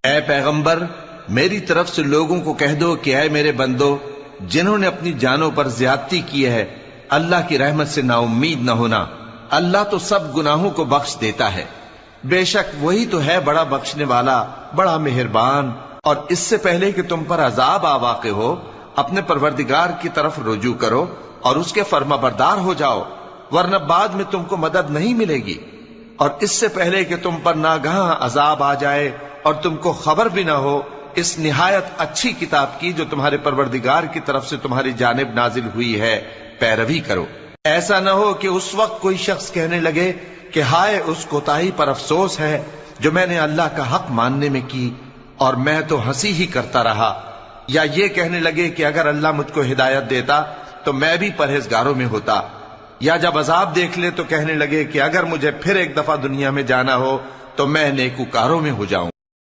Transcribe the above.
ऐ पैगंबर, मेरी तरफ से लोगों को कह दो कि ऐ मेरे बंदो, जिन्होंने अपनी जानों पर ज्यादती की है, अल्लाह की रहमत से नाउम्मीद न होना। अल्लाह तो सब गुनाहों को बख्श देता है। बेशक वही तो है बड़ा बख्शने वाला, बड़ा मेहरबान। और इससे पहले कि तुम पर अजाब आ वाक़े हो, अपने परवरदिगार की तरफ रुजू करो और उसके फर्माबरदार हो जाओ, वरना बाद में तुमको मदद नहीं मिलेगी। और इससे पहले कि तुम पर नागहां अजाब आ जाए और तुमको खबर भी ना हो, इस निहायत अच्छी किताब की जो तुम्हारे परवरदिगार की तरफ से तुम्हारी जानिब नाजिल हुई है, पैरवी करो। ऐसा न हो कि उस वक्त कोई शख्स कहने लगे कि हाय उस कोताही पर अफसोस है जो मैंने अल्लाह का हक मानने में की और मैं तो हंसी ही करता रहा। या ये कहने लगे कि अगर अल्लाह मुझको हिदायत देता तो मैं भी परहेजगारों में होता। या जब अजाब देख ले तो कहने लगे कि अगर मुझे फिर एक दफा दुनिया में जाना हो तो मैं नेकूकारों में हो जाऊं।